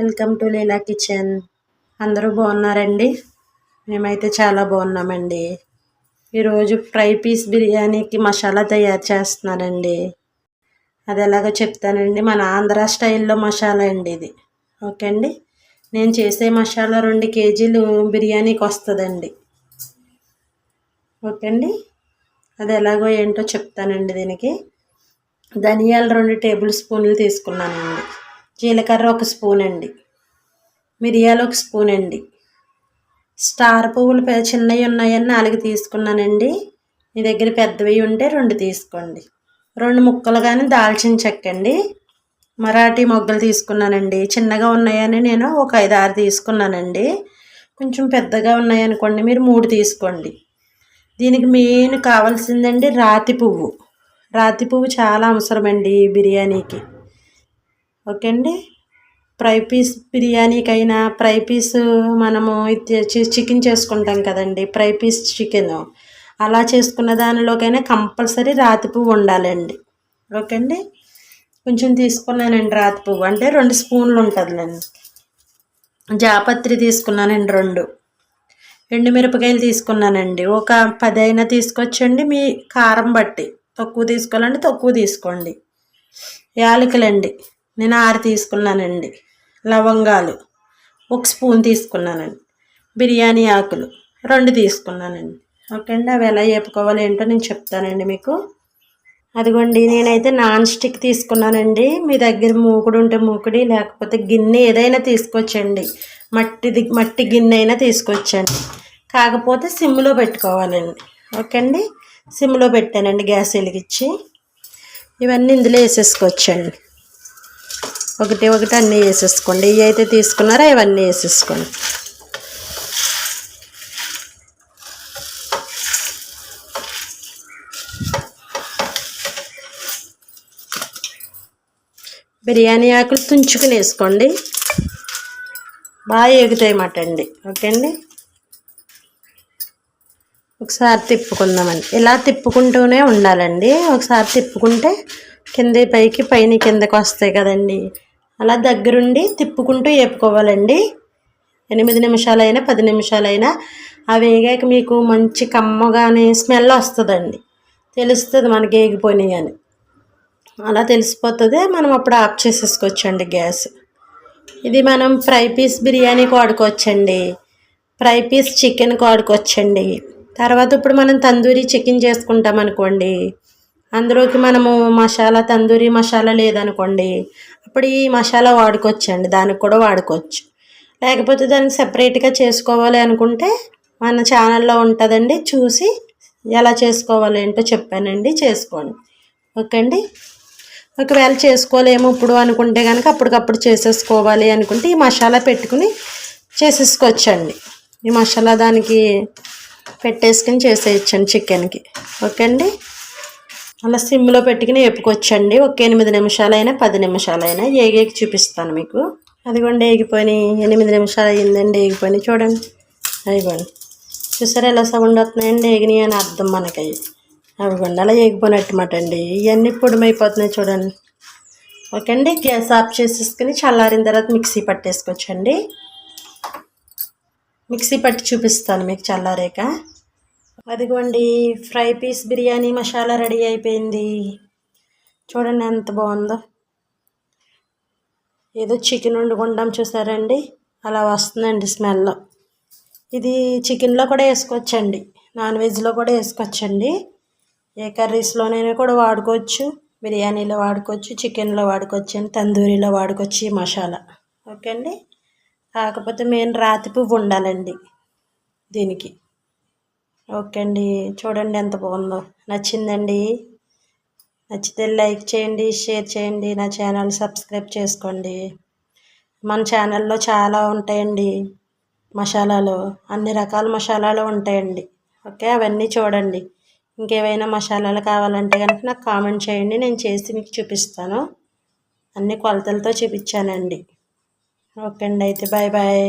Welcome to Leela kitchen. అందరూ బాగున్నారండి? మేమైతే చాలా బాగున్నామండి. ఈరోజు ఫ్రై పీస్ బిర్యానీకి మసాలా తయారు చేస్తున్నానండి. అది ఎలాగో చెప్తానండి. మన ఆంధ్ర స్టైల్లో మసాలా అండి ఇది. ఓకే అండి. నేను చేసే మసాలా 2 కేజీలు బిర్యానీకి వస్తుందండి. ఓకే అండి. అది ఎలాగో ఏంటో చెప్తానండి. దీనికి ధనియాలు 2 టేబుల్ స్పూన్లు తీసుకున్నానండి. జీలకర్ర 1 స్పూన్ అండి. మిరియాలు 1 స్పూన్ అండి. స్టార్ పువ్వులు చిన్నవి ఉన్నాయని 4 తీసుకున్నానండి. మీ దగ్గర పెద్దవి ఉంటే 2 తీసుకోండి. 2 ముక్కలు కానీ దాల్చిన చెక్క అండి. మరాఠీ మొగ్గలు తీసుకున్నానండి. చిన్నగా ఉన్నాయని నేను ఒక 5-6 తీసుకున్నానండి. కొంచెం పెద్దగా ఉన్నాయనుకోండి మీరు 3 తీసుకోండి. దీనికి మెయిన్ కావాల్సిందండి రాతి పువ్వు. రాతి పువ్వు చాలా అవసరమండి బిర్యానీకి. ఓకే అండి. ఫ్రై పీస్ బిర్యానీకైనా ఫ్రై పీస్ మనము చికెన్ చేసుకుంటాం కదండి, ఫ్రై పీస్ చికెన్ అలా చేసుకున్న దానిలోకైనా కంపల్సరీ రాతి పువ్వు ఉండాలండి. ఓకే అండి. కొంచెం తీసుకున్నానండి రాతి పువ్వు, అంటే 2 స్పూన్లు ఉంటుందిలేండి. జాపత్రి తీసుకున్నానండి 2. ఎండుమిరపకాయలు తీసుకున్నానండి. ఒక 10 అయినా తీసుకొచ్చండి. మీ కారం బట్టి తక్కువ తీసుకోవాలంటే తక్కువ తీసుకోండి. యాలకులండి నేను 6 తీసుకున్నానండి. లవంగాలు 1 స్పూన్ తీసుకున్నానండి. బిర్యానీ ఆకులు 2 తీసుకున్నానండి. ఓకే అండి. అవి ఎలా వేపుకోవాలి ఏంటో నేను చెప్తానండి మీకు. అదిగోండి, నేనైతే నాన్ స్టిక్ తీసుకున్నానండి. మీ దగ్గర మూకుడు ఉంటే మూకుడి, లేకపోతే గిన్నె ఏదైనా తీసుకొచ్చండి. మట్టి గిన్నె అయినా తీసుకొచ్చండి. కాకపోతే సిమ్లో పెట్టుకోవాలండి. ఓకే అండి. సిమ్లో పెట్టానండి గ్యాస్ వెలిగించి. ఇవన్నీ ఇందులో వేసేసుకోవచ్చండి. ఒకటి అన్నీ వేసేసుకోండి. ఇవి అయితే తీసుకున్నారో ఇవన్నీ వేసేసుకోండి. బిర్యానీ ఆకులు తుంచుకుని వేసుకోండి. బాగా ఎగుతాయి మాట అండి. ఓకే అండి. ఒకసారి తిప్పుకుందామండి. ఇలా తిప్పుకుంటూనే ఉండాలండి. ఒకసారి తిప్పుకుంటే కింద పైకి, పైన కిందకి వస్తాయి కదండి. అలా దగ్గరుండి తిప్పుకుంటూ వేపుకోవాలండి. 8 నిమిషాలైనా 10 నిమిషాలైనా అవి వేగాక మీకు మంచి కమ్మగానే స్మెల్ వస్తుందండి. తెలుస్తుంది మనకి వేగిపోయినాయి అని. అలా తెలిసిపోతుంది. మనం అప్పుడు ఆఫ్ చేసేసుకోవచ్చండి గ్యాస్. ఇది మనం ఫ్రై పీస్ బిర్యానీకి వాడుకోవచ్చండి. ఫ్రై పీస్ చికెన్కి వాడుకోవచ్చండి. తర్వాత ఇప్పుడు మనం తందూరి చికెన్ చేసుకుంటాం అనుకోండి, అందులోకి మనము తందూరి మసాలా లేదనుకోండి, అప్పుడు ఈ మసాలా వాడుకోవచ్చండి. దానికి కూడా వాడుకోవచ్చు. లేకపోతే దానికి సపరేట్గా చేసుకోవాలి అనుకుంటే మన ఛానల్లో ఉంటుందండి. చూసి ఎలా చేసుకోవాలి ఏంటో చెప్పానండి, చేసుకోండి. ఓకే అండి. ఒకవేళ చేసుకోలేము ఇప్పుడు అనుకుంటే కనుక అప్పటికప్పుడు చేసేసుకోవాలి అనుకుంటే ఈ మసాలా పెట్టుకుని చేసేసుకోవచ్చండి. ఈ మసాలా దానికి పెట్టేసుకుని చేసేయచ్చండి చికెన్కి. ఓకే అండి. అలా సిమ్లో పెట్టుకుని వేపుకోవచ్చండి. ఒక 8 నిమిషాలైనా 10 నిమిషాలైనా ఏగేకి చూపిస్తాను మీకు. అదిగోండి వేగిపోయినాయి. 8 నిమిషాలు అయ్యిందండి. వేగిపోయినాయి చూడండి. అయిపోండి. చూసారా ఎలా సౌండ్ వస్తున్నాయండి? వేగినాయి అని అర్థం మనకి. అవిగోండి అలా వేగిపోయినట్టు మాట అండి. ఇవన్నీ పొడిమైపోతున్నాయి చూడండి. ఓకే అండి. గ్యాస్ ఆఫ్ చేసేసుకుని చల్లారిన తర్వాత మిక్సీ పట్టేసుకోవచ్చండి. మిక్సీ పట్టి చూపిస్తాను మీకు చల్లారాక. అదిగోండి fry piece biryani masala ready అయిపోయింది. చూడండి ఎంత బాగుందో. ఏదో చికెన్ వండుకుంటాం చూసారండి, అలా వస్తుందండి స్మెల్. ఇది చికెన్లో కూడా వేసుకోవచ్చండి, నాన్ వెజ్లో కూడా వేసుకోవచ్చండి. ఏ కర్రీస్లోనైనా కూడా వాడుకోవచ్చు. బిర్యానీలో వాడుకోవచ్చు, చికెన్లో వాడుకోవచ్చు అండి, తందూరిలో వాడుకోవచ్చు ఈ మసాలా. ఓకే అండి. కాకపోతే మెయిన్ రాతి పువ్వు ఉండాలండి దీనికి. ఓకే అండి. చూడండి ఎంత బాగుందో. నచ్చిందండి? నచ్చితే లైక్ చేయండి, షేర్ చేయండి, నా ఛానల్ సబ్స్క్రైబ్ చేసుకోండి. మన ఛానల్లో చాలా ఉంటాయండి మసాలాలు, అన్ని రకాల మసాలాలు ఉంటాయండి. ఓకే, అవన్నీ చూడండి. ఇంకేమైనా మసాలాలు కావాలంటే కనుక నాకు కామెంట్ చేయండి, నేను చేసి మీకు చూపిస్తాను. అన్ని కొలతలతో చూపించానండి. ఓకే అండి. అయితే బాయ్ బాయ్.